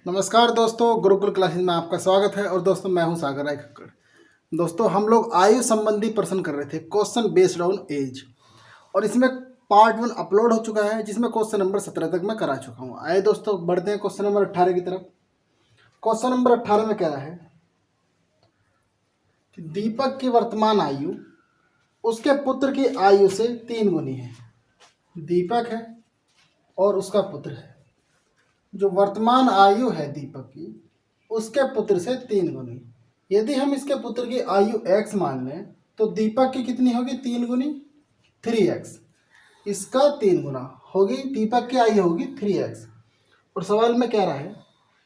नमस्कार दोस्तों, गुरुकुल क्लासेस में आपका स्वागत है। और दोस्तों मैं हूं सागर राय खक्कड़। दोस्तों हम लोग आयु संबंधी प्रश्न कर रहे थे, क्वेश्चन बेस्ड ऑन एज, और इसमें पार्ट 1 अपलोड हो चुका है जिसमें क्वेश्चन नंबर 17 तक मैं करा चुका हूं। आइए दोस्तों बढ़ते हैं क्वेश्चन नंबर 18 की तरफ। क्वेश्चन नंबर 18 में कह रहा है कि दीपक की वर्तमान आयु उसके पुत्र की आयु से 3 गुनी है। दीपक है और उसका पुत्र है, जो वर्तमान आयु है दीपक की उसके पुत्र से 3 गुनी। यदि हम इसके पुत्र की आयु x मान लें तो दीपक की कितनी होगी? 3 गुनी 3x। इसका 3 गुना होगी, दीपक की आयु होगी 3x। और सवाल में कह रहा है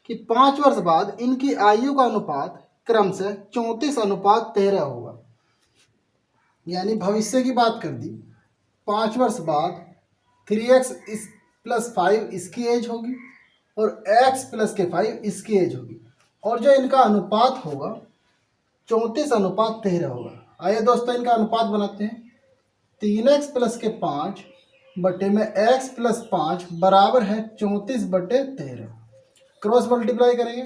कि 5 वर्ष बाद इनकी आयु का अनुपात क्रम से 34:13 होगा। यानी भविष्य की बात कर दी। 5 वर्ष बाद 3x + 5 इसकी एज होगी और x + 5 इसकी एज होगी, और जो इनका अनुपात होगा 34:13 होगा। आइए दोस्तों इनका अनुपात बनाते हैं। 3x + 5 बटे में x + 5 बराबर है 34/13। क्रॉस मल्टीप्लाई करेंगे।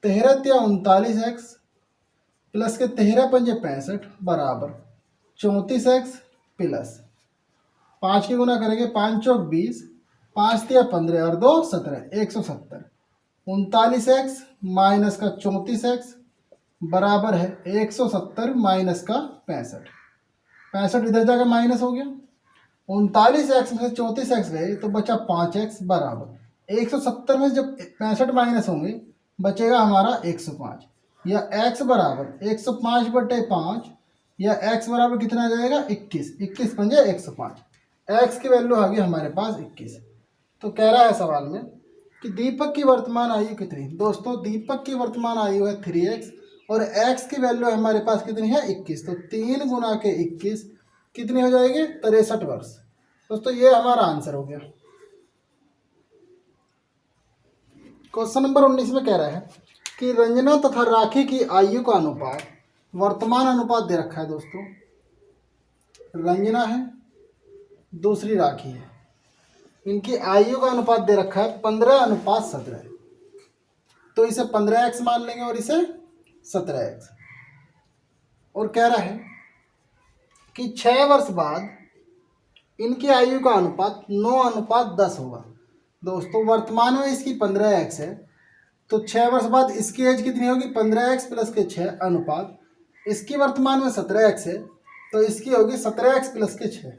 13 × 39x प्लस के 13 × 5 = 65 बराबर 34x प्लस 5 की गुना करेंगे। 5 × 4 = 20, 5 × 3 = 15 और 2 = 17, 170। 39x माइनस का 34x बराबर है 170 माइनस का 65। 65 इधर जाकर माइनस हो गया। 39x में से 34x गए तो बचा 5x बराबर 170 में से जब 65 माइनस होंगे बचेगा हमारा 105, या x बराबर 105/5, या x बराबर कितना आ जाएगा? 21। 21 × 5 = 105। x की वैल्यू आ गई हमारे पास 21। तो कह रहा है सवाल में कि दीपक की वर्तमान आयु कितनी? दोस्तों दीपक की वर्तमान आयु है 3x और x की वैल्यू हमारे पास कितनी है? 21। तो 3 गुना के 21 कितनी हो जाएगी? 63 वर्ष। दोस्तों ये हमारा आंसर हो गया। क्वेश्चन नंबर 19 में कह रहा है कि रंजना तथा राखी की आयु का अनुपात, वर्तमान अनुपात दे रखा है दोस्तों। रंजना है, दूसरी राखी है, इनकी आयु का अनुपात दे रखा है 15:17। तो इसे 15x मान लेंगे और इसे 17x। और कह रहा है कि 6 वर्ष बाद इनकी आयु का अनुपात 9:10 होगा। दोस्तों वर्तमान में इसकी 15x है, तो 6 वर्ष बाद इसकी एज कितनी होगी? 15x प्लस के 6 अनुपात इसकी वर्तमान में 17x है, तो इसकी होगी 17x प्लस के 6।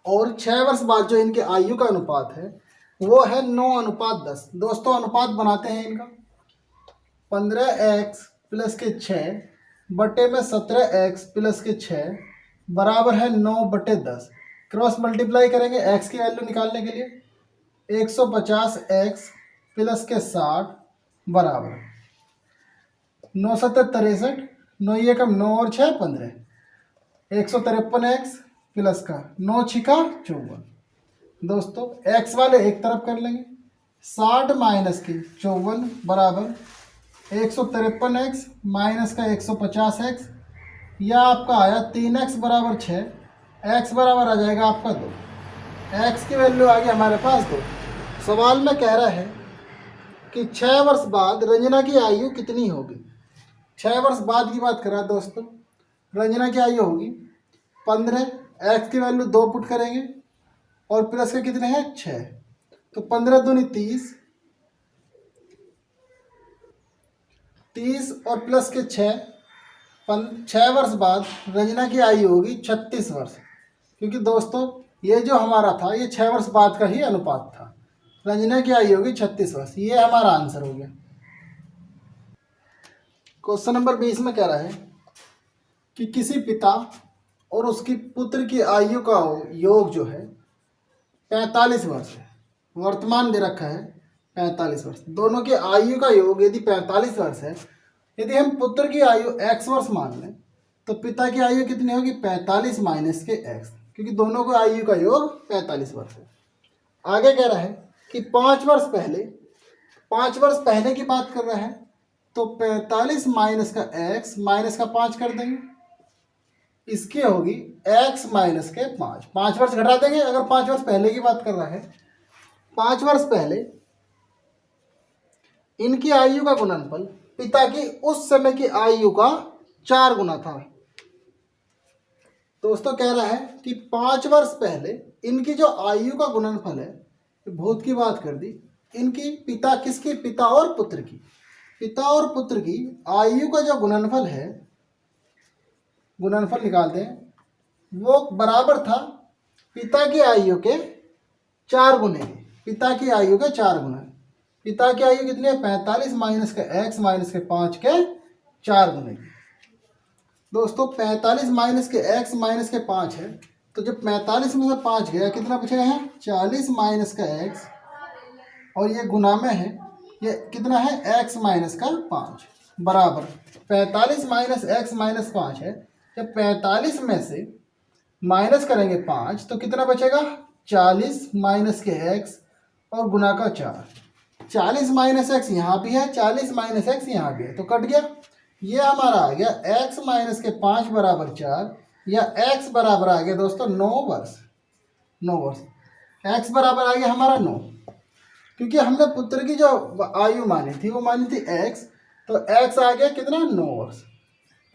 और 6 वर्ष बाद जो इनके आयु का अनुपात है वो है 9:10। दोस्तों अनुपात बनाते हैं इनका। 15x प्लस के 6 बटे में 17x प्लस के 6 बराबर है 9/10। क्रॉस मल्टीप्लाई करेंगे x की वैल्यू निकालने के लिए। 150x प्लस के 60 बराबर 9 × 7 = 63, 9 × 1 = 9 और 6 = 15। 153x प्लस का 9 × 6 = 54। दोस्तों x वाले एक तरफ कर लेंगे। 60 माइनस के 54 बराबर 153x माइनस का 150x, यह आपका आया 3x बराबर 6, x बराबर आ जाएगा आपका 2। x की वैल्यू आ गई हमारे पास 2। सवाल में कह रहा है कि 6 वर्ष बाद रंजना की आयु कितनी होगी? 6 वर्ष बाद की बात कर रहा है दोस्तों। रंजना की आयु होगी 15, x की वैल्यू 2 पुट करेंगे और प्लस के कितने हैं? 6। तो 15 दूनी 30, 30 और प्लस के 6 वर्ष बाद रंजना की आयु होगी 36 वर्ष। क्योंकि दोस्तों ये जो हमारा था ये 6 वर्ष बाद का ही अनुपात था। रंजना की आयु होगी 36 वर्ष। ये हमारा आंसर हो गया। क्वेश्चन नंबर 20 में कह रहा है कि किसी पिता और उसकी पुत्र की आयु का योग जो है 45 वर्ष है। वर्तमान दे रखा है 45 वर्ष। दोनों की आयु का योग यदि 45 वर्ष है, यदि हम पुत्र की आयु x वर्ष मान लें तो पिता की आयु कितनी होगी? 45 माइनस के x, क्योंकि दोनों की आयु का योग 45 वर्ष है। आगे कह रहा है कि 5 वर्ष पहले की बात कर रहा है, तो 45 माइनस का x माइनस का 5 कर देंगे। इसकी होगी x माइनस के 5। 5 वर्ष घटा देंगे। अगर 5 वर्ष पहले की बात कर रहा है, 5 वर्ष पहले इनकी आयु का गुणनफल पिता की उस समय की आयु का 4 गुना था। दोस्तों कह रहा है कि 5 वर्ष पहले इनकी जो आयु का गुणनफल है, भूत की बात कर दी, इनकी पिता किसकी, पिता और पुत्र की, पिता और पुत्र की आयु का जो गुणनफल है, गुणनफल निकालते हैं, वो बराबर था पिता की आयु के 4 गुने के। पिता की आयु के 4 गुना। पिता की आयु कितनी है, 45 माइनस के x माइनस के 5 के 4 गुने की। दोस्तों 45 माइनस के x माइनस के 5 है, तो जब 45 में से 5 गया कितना बचेगा है, 40 माइनस का x, और ये गुना में है, ये कितना है, x माइनस का 5 बराबर 45 माइनस x माइनस 5 है। जब 45 में से माइनस करेंगे 5 तो कितना बचेगा, 40 माइनस के x और गुना का 4। 40 माइनस एक्स यहाँ भी है, 40 माइनस एक्स यहाँ भी है, तो कट गया। ये हमारा आ गया x माइनस के 5 बराबर 4, या x बराबर आ गया दोस्तों 9 वर्ष। 9 वर्ष x बराबर आ गया हमारा 9, क्योंकि हमने पुत्र की जो आयु मानी थी वो मानी थी x, तो x आ गया कितना, 9 वर्ष।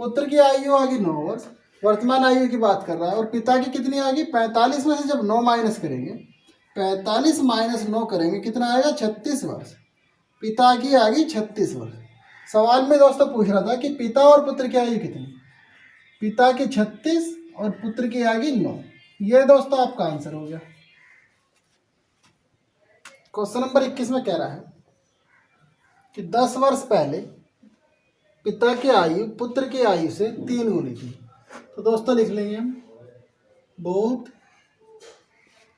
पुत्र की आयु आ गई 9 वर्ष, वर्तमान आयु की बात कर रहा है। और पिता की कितनी आ गई, 45 में से जब 9 माइनस करेंगे, 45 माइनस 9 करेंगे कितना आएगा, 36 वर्ष। पिता की आ गई 36 वर्ष। सवाल में दोस्तों पूछ रहा था कि पिता और पुत्र की आयु कितनी, पिता की 36 और पुत्र की आ गई 9। ये दोस्तों आपका आंसर हो गया। क्वेश्चन नंबर 21 में कह रहा है कि 10 वर्ष पहले पिता की आयु पुत्र की आयु से 3 गुनी थी। तो दोस्तों लिख लेंगे हम भूत,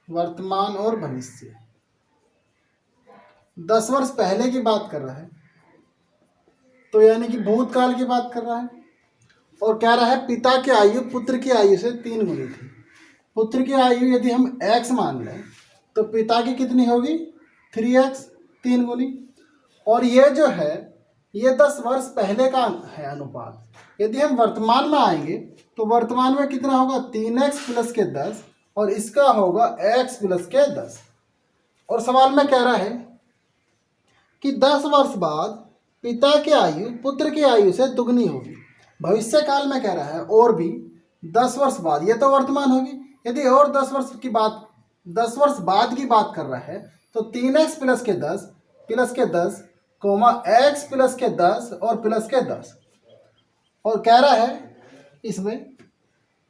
वर्तमान और भविष्य। 10 वर्ष पहले की बात कर रहा है, तो यानी कि भूतकाल की बात कर रहा है, और कह रहा है पिता की आयु पुत्र की आयु से 3 गुनी थी। पुत्र की आयु यदि हम x मान लें तो पिता की कितनी होगी, 3x, 3 गुनी। और ये जो है ये 10 वर्ष पहले का है अनुपात। यदि हम वर्तमान में आएंगे तो वर्तमान में कितना होगा, 3x प्लस के 10, और इसका होगा x प्लस के 10। और सवाल में कह रहा है कि 10 वर्ष बाद पिता की आयु पुत्र की आयु से दुगनी होगी। भविष्य काल में कह रहा है और भी 10 वर्ष बाद, ये तो वर्तमान होगी। यदि और 10 वर्ष की बात, 10 वर्ष बाद की बात कर रहा है तो 3x प्लस के 10 कोमा x प्लस के 10 और प्लस के 10। और कह रहा है इसमें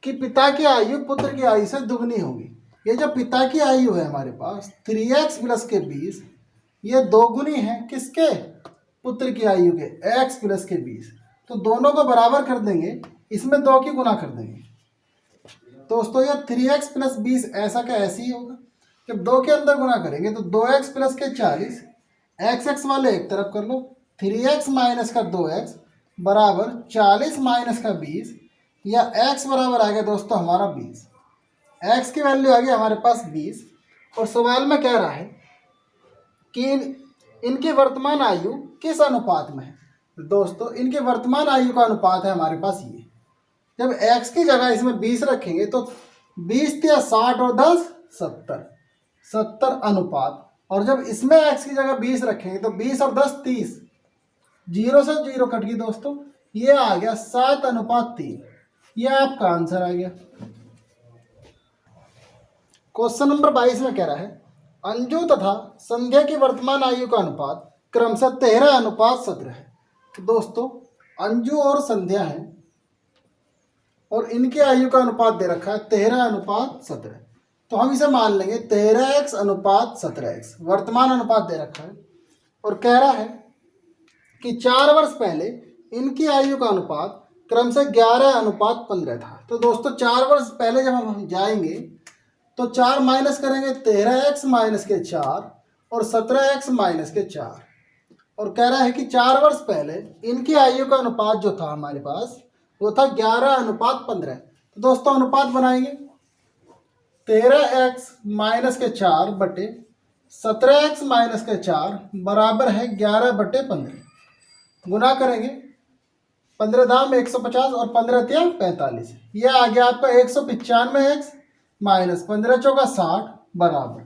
कि पिता की आयु पुत्र की आयु से दुगनी होगी। ये जो पिता की आयु है हमारे पास 3x प्लस के 20, ये दोगुनी है किसके, पुत्र की आयु के, x प्लस के 20। तो दोनों को बराबर कर देंगे, इसमें 2 की गुना कर देंगे। दोस्तों ये 3x प्लस 20 ऐसा का ऐसे ही होगा। जब 2 के अंदर गुना करेंगे तो 2x प्लस के 40, x वाले एक तरफ कर लो, 3x माइनस का 2x बराबर 40 माइनस का 20, या x बराबर आ गया दोस्तों हमारा 20। x की वैल्यू आ गई हमारे पास 20। और सवाल में कह रहा है कि इनकी वर्तमान आयु किस अनुपात में है। दोस्तों इनके वर्तमान आयु का अनुपात है हमारे पास ये। जब x की जगह इसमें 20 रखेंगे तो 20 या 60 और 10 70 अनुपात। और जब इसमें x की जगह 20 रखेंगे तो 20 और 10 30, 0 से 0 कट गई दोस्तों, ये आ गया 7:3। ये आपका आंसर आ गया। क्वेश्चन नंबर 22 में कह रहा है अंजू तथा संध्या की वर्तमान आयु का अनुपात क्रमशः 13:17 है। तो दोस्तों अंजू और संध्या हैं और इनकी आयु का अनुपात दे रखा है 13:17। तो हम इसे मान लेंगे 13x/17x वर्तमान अनुपात दे रखा है। और कह रहा है कि 4 वर्ष पहले इनकी आयु का अनुपात क्रमशः 11:15 था। तो दोस्तों 4 वर्ष पहले जब हम जाएंगे तो 4 माइनस करेंगे 13x माइनस के 4 और 17x माइनस के 4। और कह रहा है कि 4 वर्ष पहले इनकी आयु का अनुपात जो था हमारे पास वो था 11:15। तो दोस्तों अनुपात बनाएंगे 13x माइनस के 4 बटे 17x माइनस के 4 बराबर है 11/15। गुना करेंगे 15 दाम 150 और 15 तिया 45। यह आ गया आपका 195x माइनस 15 चौका 60 बराबर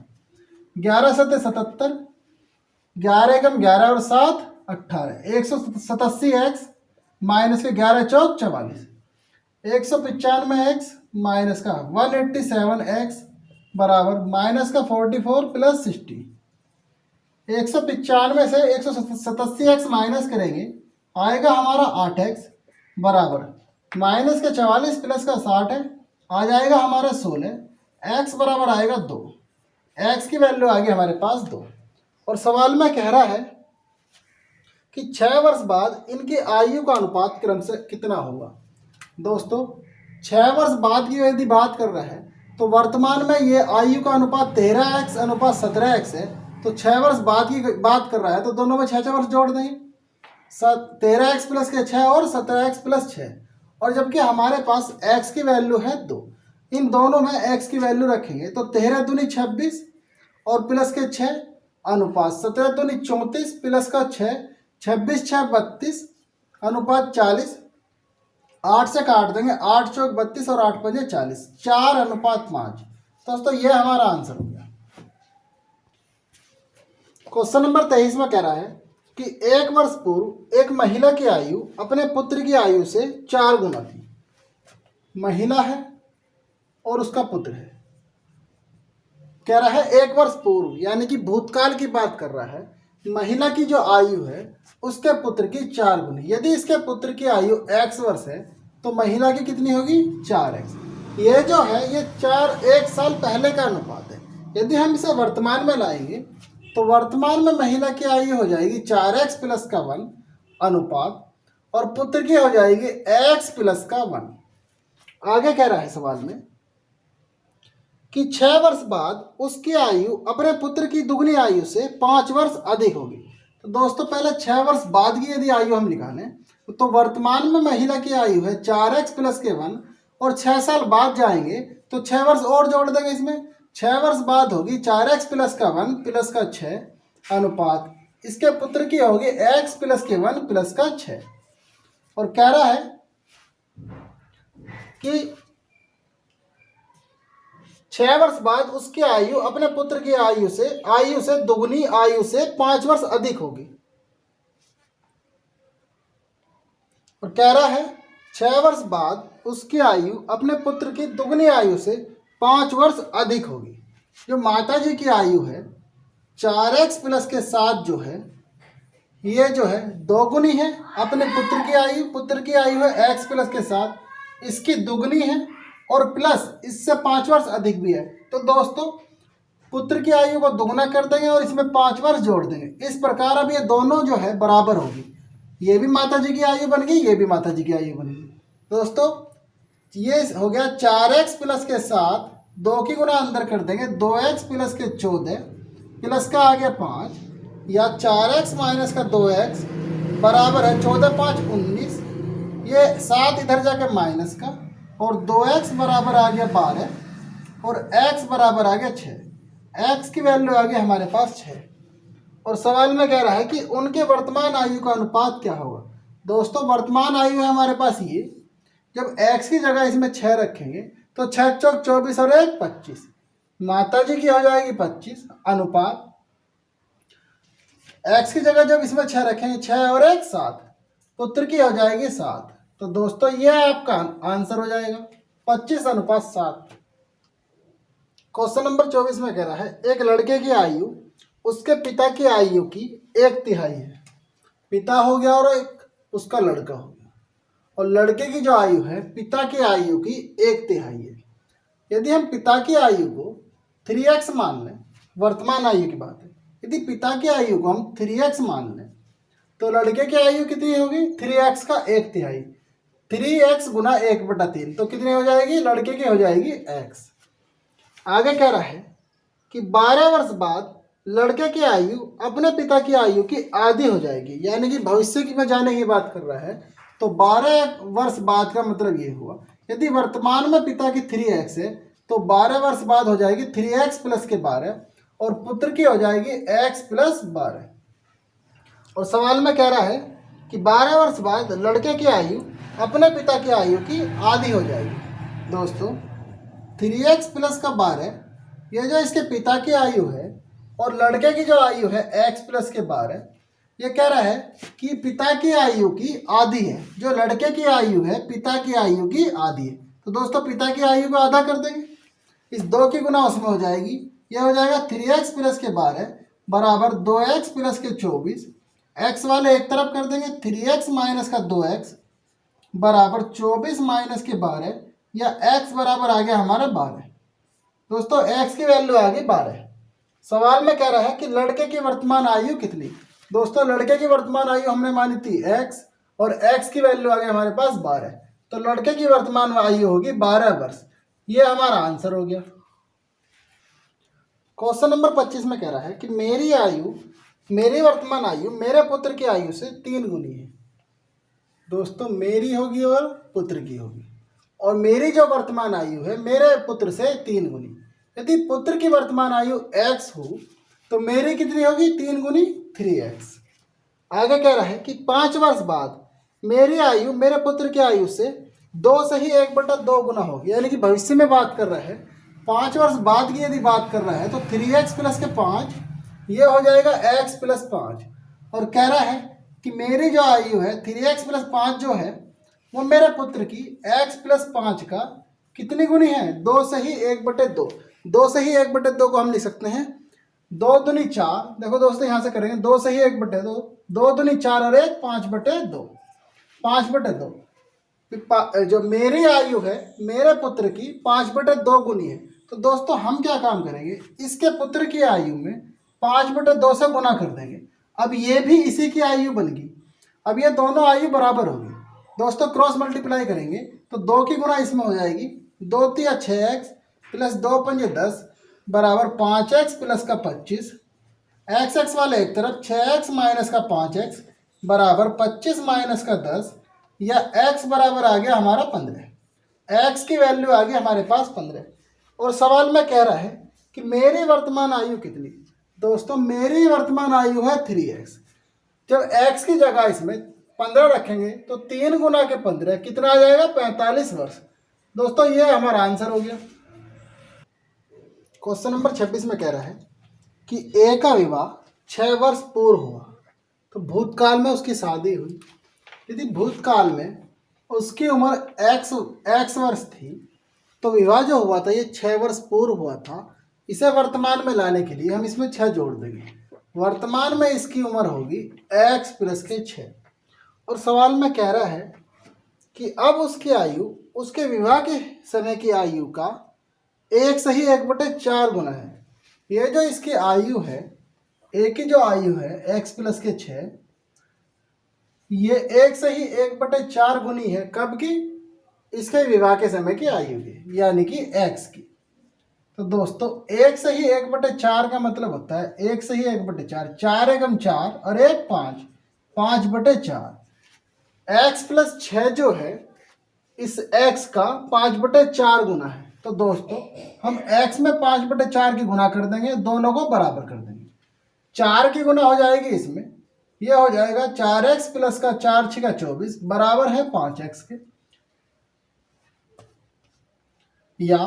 11 सत्ते 77, 11 एकम 11 और 7 18, 187x माइनस के 11 चौक 44, 195x माइनस का 187x बराबर माइनस का 44 प्लस 60। 195 से 187x माइनस करेंगे, आएगा हमारा 8x बराबर माइनस का 44 प्लस का 60 है, आ जाएगा हमारा 16, x बराबर आएगा 2। x की वैल्यू आ गई हमारे पास 2। और सवाल में कह रहा है कि 6 वर्ष बाद इनकी आयु का अनुपात क्रम से कितना होगा। दोस्तों 6 वर्ष बाद की यदि बात कर रहा है तो वर्तमान में ये आयु का अनुपात 13x अनुपात 17x है, तो 6 वर्ष बाद की बात कर रहा है तो दोनों में 6 वर्ष जोड़ देंगे, 13x प्लस के 6 और 17x प्लस 6, और जबकि हमारे पास x की वैल्यू है 2, इन दोनों में x की वैल्यू रखेंगे तो 13 दूनी 26 और प्लस के 6 अनुपात 17 दूनी 34 प्लस का 6, 26 6 32 अनुपात 40, 8 से काट देंगे, 8 चौक 32 और 8 पंजे 40, 4 अनुपात 5। दोस्तों ये हमारा आंसर हो गया। क्वेश्चन नंबर 23 में कह रहा है कि 1 वर्ष पूर्व एक महिला की आयु अपने पुत्र की आयु से 4 गुना थी। महिला है और उसका पुत्र है। कह रहा है 1 वर्ष पूर्व यानी कि भूतकाल की बात कर रहा है, महिला की जो आयु है उसके पुत्र की 4 गुनी। यदि इसके पुत्र की आयु x वर्ष है तो महिला की कितनी होगी 4x। ये जो है ये 1 साल पहले का अनुपात है। यदि हम इसे वर्तमान में लाएंगे तो वर्तमान में महिला की आयु हो जाएगी 4x प्लस का 1 अनुपात, और पुत्र की हो जाएगी x प्लस का 1। आगे कह रहा है सवाल में कि 6 वर्ष बाद उसकी आयु अपने पुत्र की दुगनी आयु से 5 वर्ष अधिक होगी। तो दोस्तों पहले 6 वर्ष बाद की यदि आयु हम निकालें तो वर्तमान में महिला की आयु है 4x प्लस के 1, और 6 साल बाद जाएंगे तो 6 वर्ष और जोड़ देंगे इसमें, 6 वर्ष बाद होगी 4x प्लस का 1 प्लस का 6 अनुपात इसके पुत्र की होगी x प्लस के 1 प्लस का 6। और कह रहा है कि 6 वर्ष बाद उसकी आयु अपने पुत्र की आयु से दुगनी आयु से 5 वर्ष अधिक होगी। और कह रहा है 6 वर्ष बाद उसकी आयु अपने पुत्र की दुगनी आयु से 5 वर्ष अधिक होगी। जो माता जी की आयु है 4x प्लस के 7 जो है ये जो है 2 गुनी है अपने पुत्र की आयु है x प्लस के 7, इसकी दुगनी है और प्लस इससे 5 वर्ष अधिक भी है। तो दोस्तों पुत्र की आयु को दुगना कर देंगे और इसमें 5 वर्ष जोड़ देंगे। इस प्रकार अब ये दोनों जो है बराबर होगी, ये भी माता जी की आयु बन गई, ये भी माता जी की आयु बन गई। दोस्तों ये हो गया 4x प्लस के 7, 2 की गुना अंदर कर देंगे 2x प्लस के 14 प्लस का आ गया 5, या 4x माइनस का 2x बराबर है 14 5 19, ये 7 इधर जाकर माइनस का, और 2x बराबर आ गया 12 और x बराबर आ गया 6। x की वैल्यू आ गई हमारे पास 6। और सवाल में कह रहा है कि उनके वर्तमान आयु का अनुपात क्या होगा। दोस्तों वर्तमान आयु है हमारे पास ये, जब x की जगह इसमें 6 रखेंगे तो 6 चौक 24 और 1 25, माता जी की हो जाएगी 25 अनुपात x की जगह जब इसमें 6 रखेंगे 6 और 1 7, पुत्र की हो जाएगी 7। तो दोस्तों ये आपका आंसर हो जाएगा 25 अनुपात 7। क्वेश्चन नंबर 24 में कह रहा है एक लड़के की आयु उसके पिता की आयु की 1/3 है। पिता हो गया और एक उसका लड़का हो गया, और लड़के की जो आयु है पिता की आयु की 1/3 है। यदि हम पिता की आयु को 3x मान लें, वर्तमान आयु की बात है, यदि पिता की आयु को हम 3x मान लें तो लड़के की आयु कितनी होगी 3x का 1/3, 3x गुना 1/3 तो कितनी हो जाएगी, लड़के की हो जाएगी x। आगे कह रहा है कि 12 वर्ष बाद लड़के की आयु अपने पिता की आयु की आधी हो जाएगी, यानी कि भविष्य की में जाने की बात कर रहा है। तो 12 वर्ष बाद का मतलब ये हुआ, यदि वर्तमान में पिता की 3x है तो 12 वर्ष बाद हो जाएगी 3x प्लस के 12, और पुत्र की हो जाएगी x प्लस 12। और सवाल में कह रहा है कि 12 वर्ष बाद लड़के की आयु अपने पिता की आयु की आधी हो जाएगी। दोस्तों 3x प्लस का 12 ये जो इसके पिता की आयु है, और लड़के की जो आयु है x प्लस के 12, ये कह रहा है कि पिता की आयु की आधी है, जो लड़के की आयु है पिता की आयु की आधी है। तो दोस्तों पिता की आयु को आधा कर देंगे, इस 2 की गुना उसमें हो जाएगी, यह हो जाएगा 3x प्लस के 12 बराबर 2x प्लस के 24। x वाले एक तरफ कर देंगे, 3x माइनस का 2x बराबर 24 माइनस के 12, या x बराबर आ गया हमारा 12। दोस्तों x की वैल्यू आ गई 12। सवाल में कह रहा है कि लड़के की वर्तमान आयु कितनी। दोस्तों लड़के की वर्तमान आयु हमने मानी थी x, और x की वैल्यू आ गई हमारे पास 12, तो लड़के की वर्तमान आयु होगी 12 वर्ष। ये हमारा आंसर हो गया। क्वेश्चन नंबर 25 में कह रहा है कि मेरी वर्तमान आयु मेरे पुत्र की आयु से 3 गुनी है। दोस्तों मेरी होगी और पुत्र की होगी, और मेरी जो वर्तमान आयु है मेरे पुत्र से 3 गुनी। यदि पुत्र की वर्तमान आयु x हो तो मेरी कितनी होगी, 3 गुनी 3x। आगे कह रहा है कि 5 वर्ष बाद मेरी आयु मेरे पुत्र की आयु से 2 से ही 1/2 गुना होगी, यानी कि भविष्य में बात कर रहा है। 5 वर्ष बाद की यदि बात कर रहा है तो 3x प्लस के 5 ये हो जाएगा x प्लस 5, और कह रहा है कि मेरी जो आयु है 3x प्लस 5 जो है वो मेरे पुत्र की x प्लस 5 का कितनी गुनी है, 2 से ही 1/2। 2 से ही 1/2 को हम लिख सकते हैं 2 दूनी 4। देखो दोस्तों यहाँ से करेंगे 2 से ही 1/2, 2 दूनी 4 और 1 5/2, 5/2। जो मेरी आयु है मेरे पुत्र की 5/2 गुनी है। तो दोस्तों हम क्या काम करेंगे, इसके पुत्र की आयु में 5/2 से गुना कर देंगे। अब ये भी इसी की आयु बन गई, अब ये दोनों आयु बराबर होगी। दोस्तों क्रॉस मल्टीप्लाई करेंगे तो 2 की गुना इसमें हो जाएगी, 2 तिया 6x प्लस 2 पंजे 10 बराबर 5x प्लस का 25। x वाले एक तरफ 6x माइनस का 5x बराबर 25 माइनस का 10, या x बराबर आ गया हमारा 15। x की वैल्यू आ गई हमारे पास 15। और सवाल में कह रहा है कि मेरी वर्तमान आयु कितनी। दोस्तों मेरी वर्तमान आयु है 3x। जब x की जगह इसमें 15 रखेंगे तो 3 गुना के 15 कितना आ जाएगा, 45 वर्ष। दोस्तों ये हमारा आंसर हो गया। क्वेश्चन नंबर 26 में कह रहा है कि ए का विवाह 6 वर्ष पूर्व हुआ, तो भूतकाल में उसकी शादी हुई। यदि भूतकाल में उसकी उम्र x वर्ष थी तो विवाह जो हुआ था ये 6 वर्ष पूर्व हुआ था। इसे वर्तमान में लाने के लिए हम इसमें 6 जोड़ देंगे, वर्तमान में इसकी उम्र होगी x प्लस के 6। और सवाल में कह रहा है कि अब उसकी आयु उसके विवाह के समय की आयु का 1 से ही 1/4 गुना है। ये जो इसकी आयु है, ए की जो आयु है x प्लस के 6, ये 1 से ही 1/4 गुनी है कब की, इसके विवाह के समय की आयु की, यानी कि x की। तो दोस्तों 1 से ही 1/4 का मतलब होता है 1 से ही 1/4, 4 एकम 4 और 1 5, 5/4। x प्लस 6 जो है इस x का 5/4 गुना है। तो दोस्तों हम x में 5/4 की गुना कर देंगे, दोनों को बराबर कर देंगे। 4 की गुना हो जाएगी इसमें, यह हो जाएगा 4x प्लस का 4 6 का 24 बराबर है 5x के, या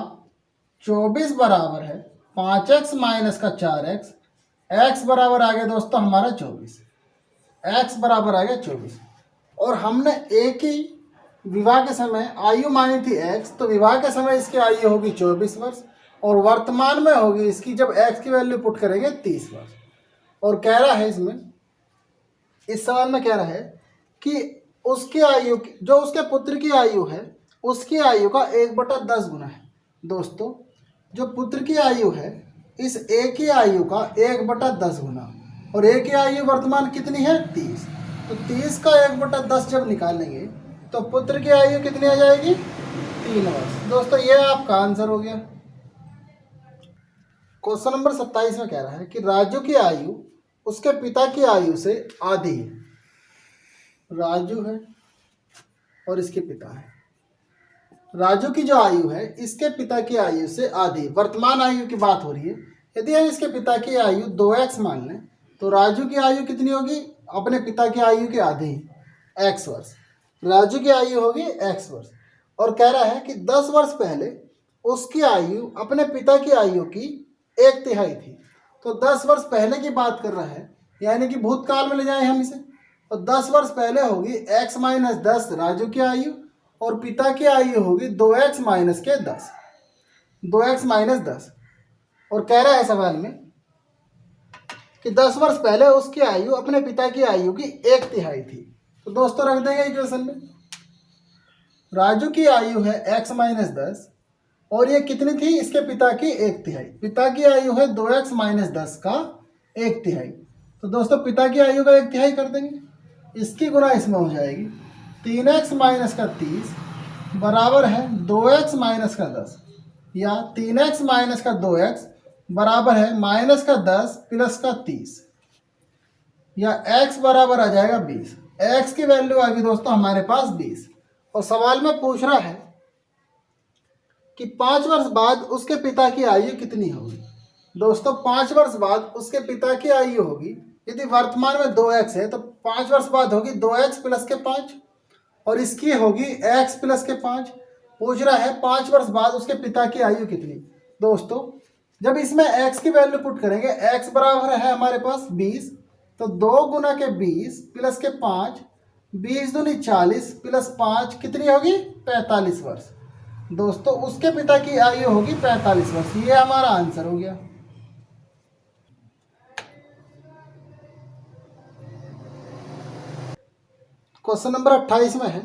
24 बराबर है 5x माइनस का 4x। x बराबर आ गया दोस्तों हमारा 24, x बराबर आ गया 24। और हमने एक ही विवाह के समय आयु मानी थी x, तो विवाह के समय इसकी आयु होगी 24 वर्ष, और वर्तमान में होगी इसकी, जब x की वैल्यू पुट करेंगे 30 वर्ष। और कह रहा है इसमें, इस सवाल में कह रहा है कि उसकी आयु जो उसके पुत्र की आयु है उसकी आयु का 1/10 गुना है। दोस्तों जो पुत्र की आयु है इस ए की आयु का 1/10 गुना, और ए की आयु वर्तमान कितनी है 30, तो 30 का 1/10 जब निकालेंगे तो पुत्र की आयु कितनी आ जाएगी, 3 वर्ष। दोस्तों ये आपका आंसर हो गया। क्वेश्चन नंबर 27 में कह रहा है कि राजू की आयु उसके पिता की आयु से आधी है। राजू है और इसके पिता है, राजू की जो आयु है इसके पिता की आयु से आधी, वर्तमान आयु की बात हो रही है। यदि हम इसके पिता की आयु 2x मान लें तो राजू की आयु कितनी होगी, अपने पिता की आयु के आधी, x वर्ष। राजू की आयु होगी x वर्ष। और कह रहा है कि 10 वर्ष पहले उसकी आयु अपने पिता की आयु की 1/3 थी। तो 10 वर्ष पहले की बात कर रहा है, यानी कि भूतकाल में ले जाएं हम इसे, और 10 वर्ष पहले होगी x माइनस 10 राजू की आयु, और पिता की आयु होगी 2x माइनस के 10, 2x माइनस 10। और कह रहा है सवाल में कि 10 वर्ष पहले उसकी आयु अपने पिता की आयु की 1/3 थी। तो दोस्तों रख देंगे इक्वेशन में, राजू की आयु है x माइनस 10 और ये कितनी थी, इसके पिता की 1/3। पिता की आयु है 2x माइनस 10 का 1/3। तो दोस्तों पिता की आयु का 1/3 कर देंगे, इसकी गुना इसमें हो जाएगी, 3x माइनस का 30 बराबर है 2x माइनस का 10, या 3x माइनस का 2x बराबर है माइनस का 10 प्लस का 30, या x बराबर आ जाएगा 20। x की वैल्यू आ गई दोस्तों हमारे पास 20। और सवाल में पूछ रहा है कि 5 वर्ष बाद उसके पिता की आयु कितनी होगी। दोस्तों 5 वर्ष बाद उसके पिता की आयु होगी, यदि वर्तमान में 2x है तो 5 वर्ष बाद होगी 2x प्लस के 5, और इसकी होगी x प्लस के 5। पूछ रहा है 5 वर्ष बाद उसके पिता की आयु कितनी। दोस्तों जब इसमें x की वैल्यू पुट करेंगे, x बराबर है हमारे पास 20, तो 2 गुना के 20 प्लस के 5, 20 दूनी 40 प्लस 5 कितनी होगी, 45 वर्ष। दोस्तों उसके पिता की आयु होगी 45 वर्ष। ये हमारा आंसर हो गया। क्वेश्चन नंबर 28 में है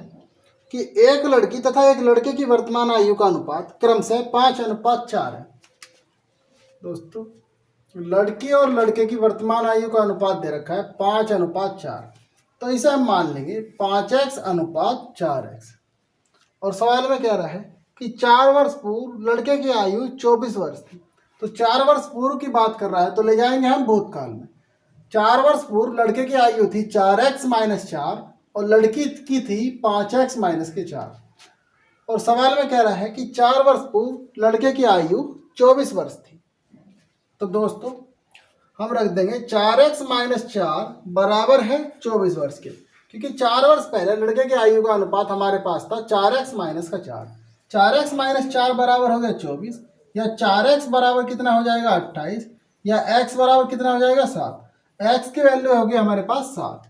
कि एक लड़की तथा एक लड़के की वर्तमान आयु का अनुपात क्रमशः 5:4 है। दोस्तों लड़की और लड़के की वर्तमान आयु का अनुपात दे रखा है 5:4, तो इसे हम मान लेंगे 5x/4x। और सवाल में कह रहा है कि 4 वर्ष पूर्व लड़के की आयु 24 वर्ष थी। तो 4 वर्ष पूर्व की बात कर रहा है, तो ले जाएंगे हम भूतकाल में। 4 वर्ष पूर्व लड़के की आयु थी 4x-4 और लड़की की थी 5x-4। और सवाल में कह रहा है कि 4 वर्ष पूर्व लड़के की आयु 24 वर्ष थी। तो दोस्तों हम रख देंगे 4x-4 बराबर है 24 वर्ष के, क्योंकि 4 वर्ष पहले लड़के की आयु का अनुपात हमारे पास था 4x-4। 4x-4 बराबर हो गया 24, या 4x बराबर कितना हो जाएगा 28, या x बराबर कितना हो जाएगा 7। x की वैल्यू होगी हमारे पास 7।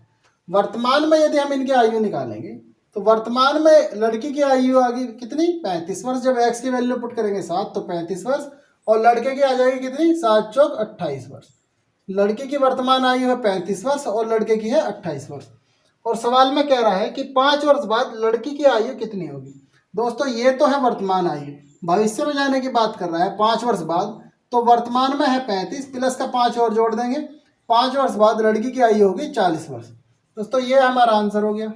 वर्तमान में यदि हम इनकी आयु निकालेंगे तो वर्तमान में लड़की की आयु आ गई कितनी, 35 वर्ष। जब x की वैल्यू पुट करेंगे 7 तो 35 वर्ष, और लड़के की आ जाएगी कितनी, 7 चौक 28 वर्ष। लड़की की वर्तमान आयु है 35 वर्ष और लड़के की है 28 वर्ष। और सवाल में कह रहा है कि 5 वर्ष बाद लड़की की आयु कितनी होगी। दोस्तों ये तो है वर्तमान आयु, भविष्य में जाने की बात कर रहा है 5 वर्ष बाद, तो वर्तमान में है 35 प्लस का 5 और जोड़ देंगे, 5 वर्ष बाद लड़की की आयु होगी 40 वर्ष। दोस्तों ये हमारा आंसर हो गया।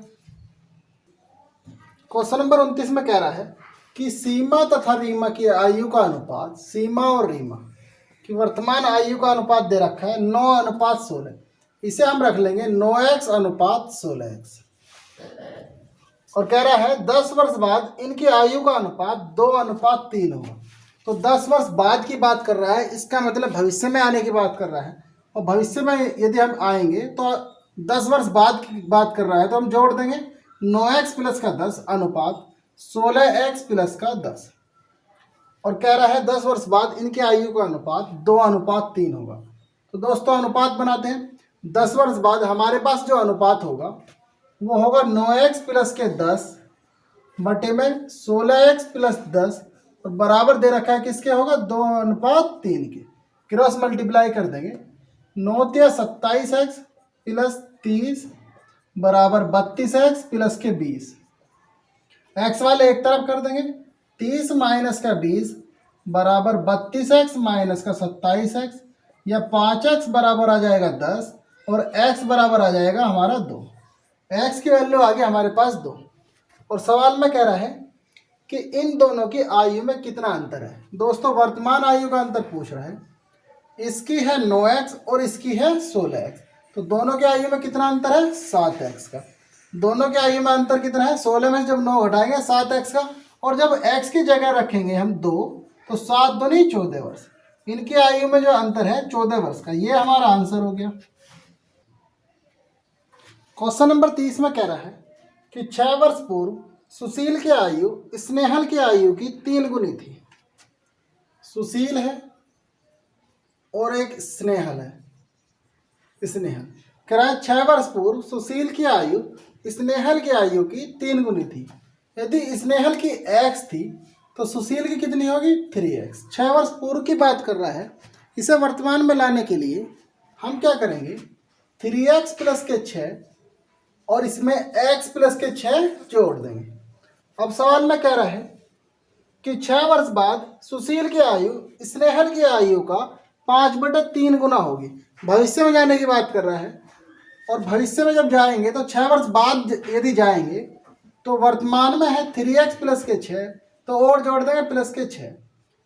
क्वेश्चन नंबर 29 में कह रहा है कि सीमा तथा रीमा की आयु का अनुपात, सीमा और रीमा की वर्तमान आयु का अनुपात दे रखा है 9:16। इसे हम रख लेंगे 9x/16x। और कह रहा है 10 वर्ष बाद इनकी आयु का अनुपात 2:3 होगा। तो 10 वर्ष बाद की बात कर रहा है, इसका मतलब भविष्य में आने की बात कर रहा है। और भविष्य में यदि हम आएंगे तो 10 वर्ष बाद की बात कर रहा है, तो हम जोड़ देंगे 9x प्लस का 10 अनुपात 16x प्लस का 10। और कह रहा है 10 वर्ष बाद इनकी आयु का अनुपात 2:3 होगा। तो दोस्तों अनुपात बनाते हैं। 10 वर्ष बाद हमारे पास जो अनुपात होगा वो होगा 9x प्लस के 10 बटे में 16x प्लस 10, और बराबर दे रखा है किसके होगा, 2:3 के। क्रॉस मल्टीप्लाई कर देंगे, 9 × 27x प्लस 30 बराबर 32x प्लस के 20। x वाले एक तरफ कर देंगे, 30 माइनस का 20 बराबर 32x माइनस का 27x, या 5x बराबर आ जाएगा 10 और x बराबर आ जाएगा हमारा 2। x की वैल्यू आ गई हमारे पास 2। और सवाल में कह रहा है कि इन दोनों की आयु में कितना अंतर है। दोस्तों वर्तमान आयु का अंतर पूछ रहा है, इसकी है 9x और इसकी है 16x। तो दोनों के आयु में कितना अंतर है, 7x का। दोनों के आयु में अंतर कितना है, 16 में से जब 9 घटाएंगे 7x का, और जब x की जगह रखेंगे हम 2 तो 7 दूनी 14 वर्ष। इनकी आयु में जो अंतर है 14 वर्ष का। ये हमारा आंसर हो गया। क्वेश्चन नंबर 30 में कह रहा है कि 6 वर्ष पूर्व सुशील की आयु स्नेहल की आयु की 3 गुनी थी। सुशील है और एक स्नेहल है, स्नेहल कह रहा है 6 वर्ष पूर्व सुशील की आयु स्नेहल की आयु की 3 गुनी थी। यदि स्नेहल की x थी तो सुशील की कितनी होगी 3x। 6 वर्ष पूर्व की बात कर रहा है। इसे वर्तमान में लाने के लिए हम क्या करेंगे, 3x प्लस के 6 और इसमें x प्लस के 6 जोड़ देंगे। अब सवाल में कह रहा है कि 6 वर्ष बाद सुशील की आयु स्नेहल की आयु का 5/3 गुना होगी। भविष्य में जाने की बात कर रहा है, और भविष्य में जब जाएंगे तो 6 वर्ष बाद यदि जाएंगे तो वर्तमान में है 3x प्लस के 6, तो और जोड़ देंगे प्लस के 6,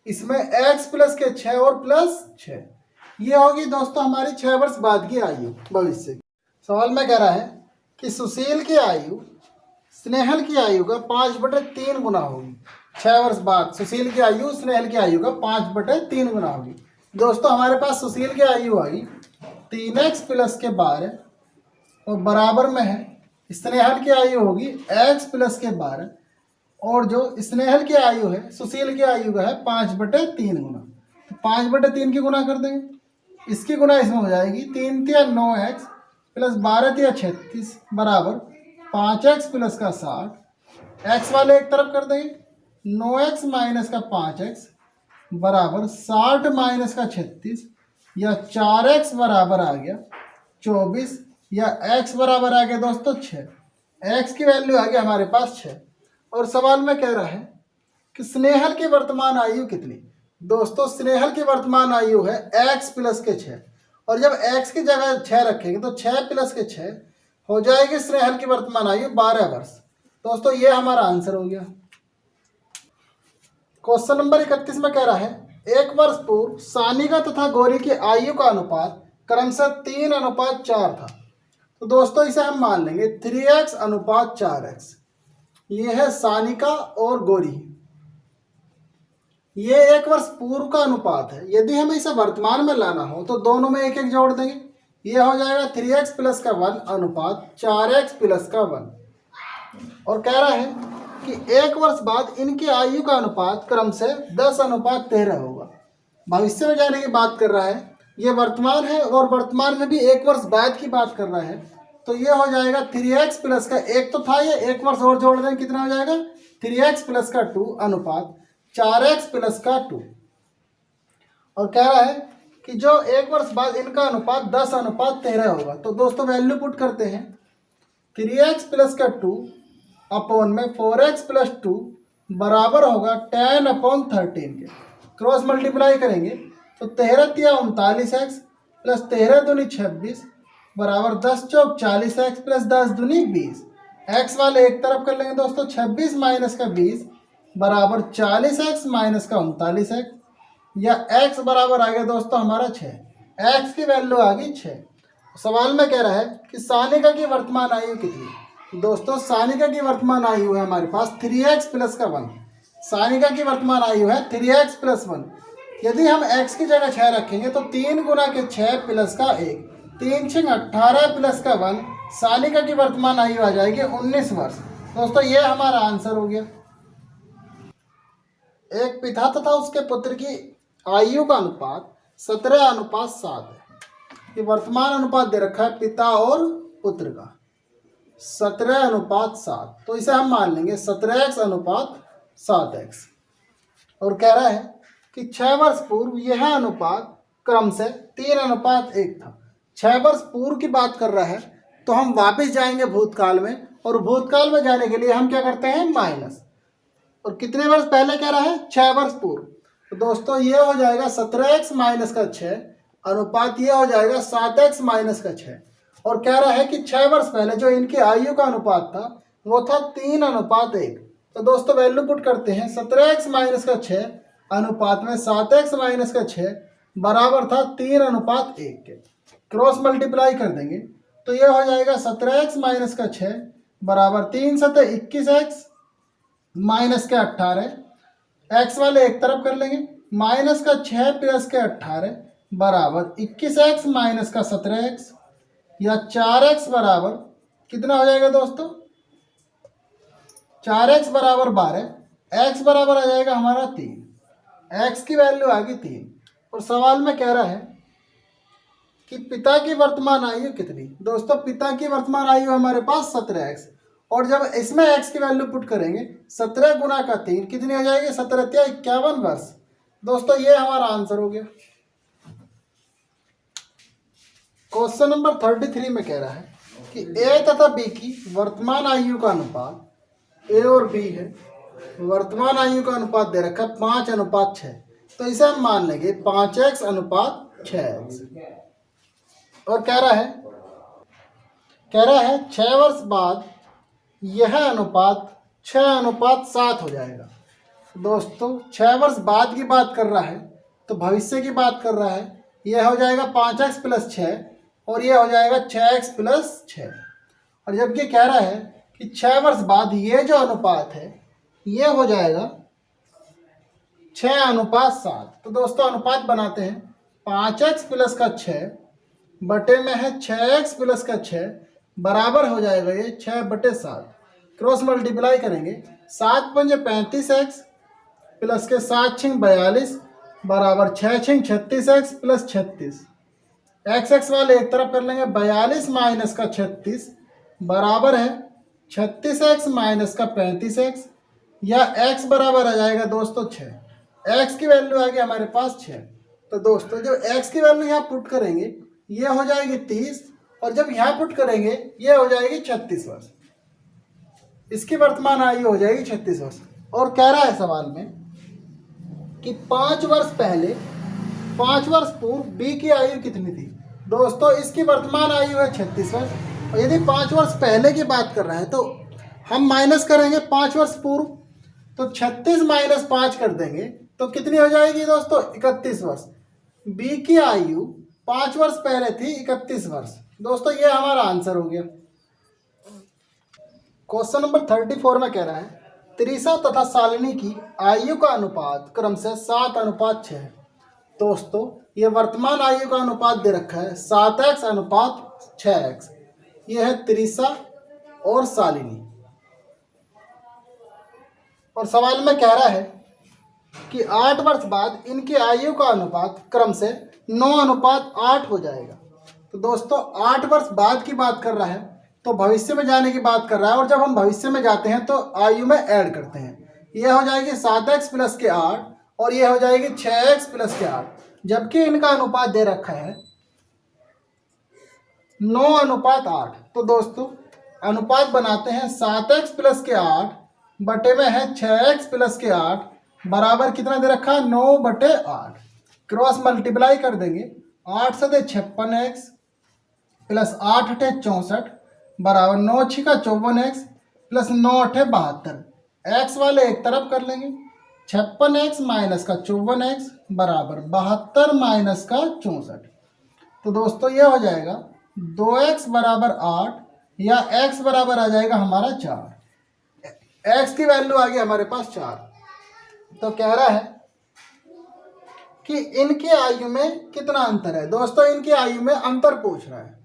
इसमें x प्लस के 6 और प्लस 6। ये होगी दोस्तों हमारी 6 वर्ष बाद की आयु भविष्य की। सवाल में कह रहा है कि सुशील की आयु स्नेहल की आयु का 5/3 गुना होगी। 6 वर्ष बाद सुशील की आयु स्नेहल की आयु का 5/3 गुना होगी। दोस्तों हमारे पास सुशील की आयु आई 3x प्लस के 12 और बराबर में है स्नेहल की आयु होगी x प्लस के 12, और जो स्नेहल की आयु है सुशील की आयु का है 5/3 गुना। तो 5/3 की गुना कर देंगे, इसकी गुना इसमें हो जाएगी 3 तिया 9x प्लस 12 तिया 36 बराबर 5x प्लस का 60। x वाले एक तरफ कर देंगे, 9x माइनस का 5x बराबर 60 माइनस का 36, या 4x बराबर आ गया 24, या x बराबर आ गया दोस्तों 6। x की वैल्यू आ गई हमारे पास 6। और सवाल में कह रहा है कि स्नेहल की वर्तमान आयु कितनी। दोस्तों स्नेहल की वर्तमान आयु है x प्लस के 6, और जब x की जगह 6 रखेंगे तो 6 प्लस के 6 हो जाएगी स्नेहल की वर्तमान आयु 12 वर्ष। दोस्तों ये हमारा आंसर हो गया। क्वेश्चन नंबर 31 में कह रहा है 1 वर्ष पूर्व सानिका तथा गौरी की आयु का अनुपात क्रमशः 3:4 था। तो दोस्तों इसे हम मान लेंगे 3x अनुपात 4x। ये है सानिका और गौरी, ये 1 वर्ष पूर्व का अनुपात है। यदि हमें इसे वर्तमान में लाना हो तो दोनों में एक एक जोड़ देंगे, ये हो जाएगा 3x प्लस का 1 अनुपात 4x प्लस का 1। और कह रहा है कि 1 वर्ष बाद इनकी आयु का अनुपात क्रम से 10:13 होगा। भविष्य में जाने की बात कर रहा है, ये वर्तमान है और वर्तमान में भी 1 वर्ष बाद की बात कर रहा है। तो ये हो जाएगा 3x प्लस का 1 तो था, ये 1 वर्ष और जोड़ दें कितना हो जाएगा 3x प्लस का 2 अनुपात 4x प्लस का 2। और कह रहा है कि जो 1 वर्ष बाद इनका अनुपात 10:13 होगा। तो दोस्तों वैल्यू पुट करते हैं, 3x प्लस का 2 अपॉन में 4x प्लस 2 बराबर होगा 10/13 के। क्रॉस मल्टीप्लाई करेंगे तो 13 तिया 39x प्लस 13 दूनी 26 बराबर 10 चौक 40x प्लस 10 दूनी 20। x वाले एक तरफ कर लेंगे दोस्तों, 26 माइनस का 20 बराबर 40x माइनस का 39x, या x बराबर आ गया दोस्तों हमारा 6। x की वैल्यू आ गई 6। सवाल में कह रहा है कि सानिका की वर्तमान आयु कितनी। दोस्तों सानिका की वर्तमान आयु है हमारे पास 3x प्लस का 1। सानिका की वर्तमान आयु है 3x प्लस 1। यदि हम x की जगह 6 रखेंगे तो 3 गुना के 6 प्लस का 1, 3 6 18 प्लस का 1, सानिका की वर्तमान आयु आ जाएगी 19 वर्ष। दोस्तों ये हमारा आंसर हो गया। एक पिता तथा उसके पुत्र की आयु का अनुपात 17:7 है। ये वर्तमान अनुपात दे रखा है पिता और पुत्र का 17:7। तो इसे हम मान लेंगे 17x अनुपात 7x। और कह रहा है कि 6 वर्ष पूर्व यह अनुपात क्रम से 3:1 था। 6 वर्ष पूर्व की बात कर रहा है, तो हम वापस जाएंगे भूतकाल में, और भूतकाल में जाने के लिए हम क्या करते हैं माइनस। और कितने वर्ष पहले कह रहा है 6 वर्ष पूर्व। तो दोस्तों ये हो जाएगा 17x माइनस का 6 अनुपात ये हो जाएगा 7x माइनस का 6। और कह रहा है कि 6 वर्ष पहले जो इनकी आयु का अनुपात था वो था 3:1। तो दोस्तों वैल्यू पुट करते हैं, 17x माइनस का 6 अनुपात में 7x माइनस का 6 बराबर था 3:1 के। क्रॉस मल्टीप्लाई कर देंगे तो ये हो जाएगा 17x माइनस का 6 बराबर 3 7 21x माइनस के 18। x वाले एक तरफ कर लेंगे, माइनस का 6 प्लस के 18 बराबर 21x माइनस का 17x, या 4x बराबर कितना हो जाएगा दोस्तों 4x बराबर 12, x बराबर आ जाएगा हमारा 3। x की वैल्यू आ गई 3। और सवाल में कह रहा है कि पिता की वर्तमान आयु कितनी। दोस्तों पिता की वर्तमान आयु हमारे पास 17x, और जब इसमें x की वैल्यू पुट करेंगे 17 गुना का 3 कितनी हो जाएगी, 17 51 वर्ष। दोस्तों ये हमारा आंसर हो गया। क्वेश्चन नंबर 33 में कह रहा है कि ए तथा बी की वर्तमान आयु का अनुपात, ए और बी है, वर्तमान आयु का अनुपात दे रखा है 5:6, तो इसे हम मान लेंगे 5x अनुपात 6x। और कह रहा है 6 वर्ष बाद यह अनुपात 6:7 हो जाएगा। दोस्तों 6 वर्ष बाद की बात कर रहा है तो भविष्य की बात कर रहा है। यह हो जाएगा 5x + 6 और यह हो जाएगा 6x + 6। और जबकि कह रहा है कि 6 वर्ष बाद ये जो अनुपात है ये हो जाएगा 6:7। तो दोस्तों अनुपात बनाते हैं, 5x + 6 बटे में है 6x + 6 बराबर हो जाएगा ये 6/7। क्रॉस मल्टीप्लाई करेंगे, 7 पंजे 35x प्लस के 7 छिंग 42 बराबर 6 छिंग 36x + 36। x वाले एक तरफ कर लेंगे, 42 माइनस का 36 बराबर है 36x माइनस का 35x, या x बराबर आ जाएगा दोस्तों 6। x की वैल्यू आ गई हमारे पास 6। तो दोस्तों जब x की वैल्यू यहाँ पुट करेंगे ये हो जाएगी 30, और जब यहाँ पुट करेंगे ये हो जाएगी 36 वर्ष। इसकी वर्तमान आयु हो जाएगी 36 वर्ष। और कह रहा है सवाल में कि 5 वर्ष पहले, 5 वर्ष पूर्व बी की आयु कितनी थी। दोस्तों इसकी वर्तमान आयु है 36 वर्ष, और यदि 5 वर्ष पहले की बात कर रहा है तो हम माइनस करेंगे 5 वर्ष पूर्व, तो 36 - 5 कर देंगे तो कितनी हो जाएगी दोस्तों, 31 वर्ष। बी की आयु 5 वर्ष पहले थी 31 वर्ष। दोस्तों ये हमारा आंसर हो गया। क्वेश्चन नंबर 34 में कह रहा है त्रिशा तथा शालिनी की आयु का अनुपात क्रम से 7:6 है। दोस्तों ये वर्तमान आयु का अनुपात दे रखा है 7x अनुपात 6x। ये है त्रिशा और शालिनी। और सवाल में कह रहा है कि 8 वर्ष बाद इनकी आयु का अनुपात क्रम से 9:8 हो जाएगा। तो दोस्तों 8 वर्ष बाद की बात कर रहा है तो भविष्य में जाने की बात कर रहा है, और जब हम भविष्य में जाते हैं तो आयु में ऐड करते हैं। यह हो जाएगी 7x + के 8 और यह हो जाएगी 6x + के 8, जबकि इनका अनुपात दे रखा है 9:8। तो दोस्तों अनुपात बनाते हैं, 7x + के 8 बटे में है 6x + के 8 बराबर कितना दे रखा है, 9/8। क्रॉस मल्टीप्लाई कर देंगे, 8 × 7 = 56x प्लस 8 × 8 = 64 बराबर 9 × 6 = 54x प्लस 9 × 8 = 72। x वाले एक तरफ कर लेंगे, 56x माइनस का 54x बराबर 72 माइनस का 64। तो दोस्तों ये हो जाएगा 2x बराबर 8, या x बराबर आ जाएगा हमारा 4। x की वैल्यू आ गई हमारे पास 4। तो कह रहा है कि इनकी आयु में कितना अंतर है। दोस्तों इनकी आयु में अंतर पूछ रहा है।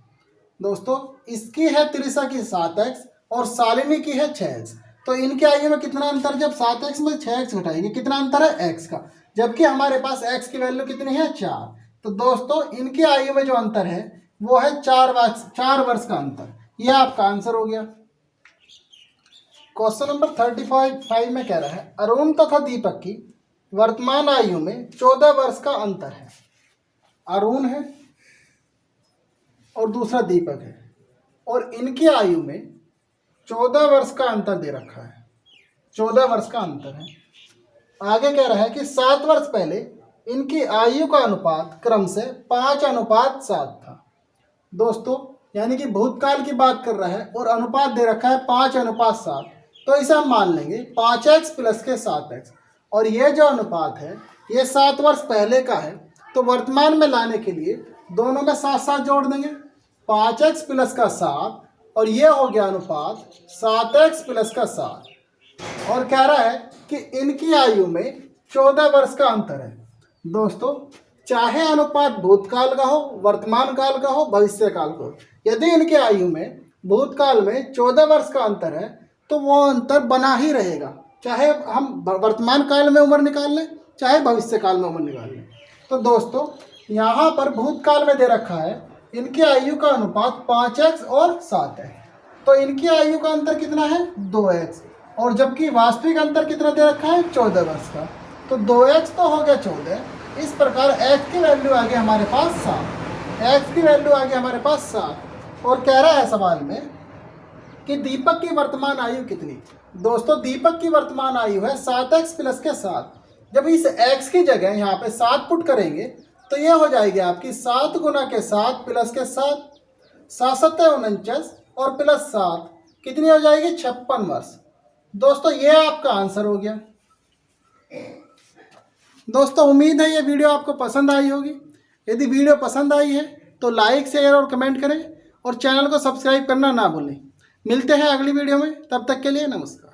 दोस्तों इसकी है त्रिशा की 7x और शालिनी की है 6x। तो इनकी आयु में कितना अंतर, जब 7x में 6x घटाएंगे कितना अंतर है, x का, जबकि हमारे पास x की वैल्यू कितनी है, 4। तो दोस्तों इनकी आयु में जो अंतर है वो है 4 वर्ष का अंतर। यह आपका आंसर हो गया। क्वेश्चन नंबर 35 में कह रहा है अरुण तथा दीपक की वर्तमान आयु में 14 वर्ष का अंतर है। अरुण है और दूसरा दीपक है, और इनकी आयु में 14 वर्ष का अंतर दे रखा है। 14 वर्ष का अंतर है। आगे कह रहा है कि 7 वर्ष पहले इनकी आयु का अनुपात क्रम से 5:7 था। दोस्तों यानी कि भूतकाल की बात कर रहा है और अनुपात दे रखा है 5:7, तो इसे हम मान लेंगे 5x + के 7x। और ये जो अनुपात है ये 7 वर्ष पहले का है, तो वर्तमान में लाने के लिए दोनों में साथ साथ जोड़ देंगे, 5x + का 7 और ये हो गया अनुपात 7x + का 7। और कह रहा है कि इनकी आयु में 14 वर्ष का अंतर है। दोस्तों चाहे अनुपात भूतकाल का हो, वर्तमान काल का हो, भविष्य काल का हो, यदि इनकी आयु में भूतकाल में 14 वर्ष का अंतर है तो वो अंतर बना ही रहेगा, चाहे हम वर्तमान काल में उम्र निकाल लें चाहे भविष्य काल में उम्र निकाल लें। तो दोस्तों यहाँ पर भूतकाल में दे रखा है इनकी आयु का अनुपात 5x और 7 है। तो इनकी आयु का अंतर कितना है 2x, और जबकि वास्तविक अंतर कितना दे रखा है 14 वर्ष का। तो 2x तो हो गया 14। इस प्रकार x की वैल्यू आ गई हमारे पास 7। x की वैल्यू आ गई हमारे पास 7। और कह रहा है सवाल में कि दीपक की वर्तमान आयु कितनी। दोस्तों दीपक की वर्तमान आयु है 7x प्लस के 7। जब इस x की जगह यहाँ पे 7 पुट करेंगे तो ये हो जाएगी आपकी 7 गुना के 7 प्लस के 7, 7 7 49 और प्लस 7 कितनी हो जाएगी 56 वर्ष। दोस्तों ये आपका आंसर हो गया। दोस्तों उम्मीद है ये वीडियो आपको पसंद आई होगी। यदि वीडियो पसंद आई है तो लाइक शेयर और कमेंट करें और चैनल को सब्सक्राइब करना ना भूलें। मिलते हैं अगली वीडियो में, तब तक के लिए नमस्कार।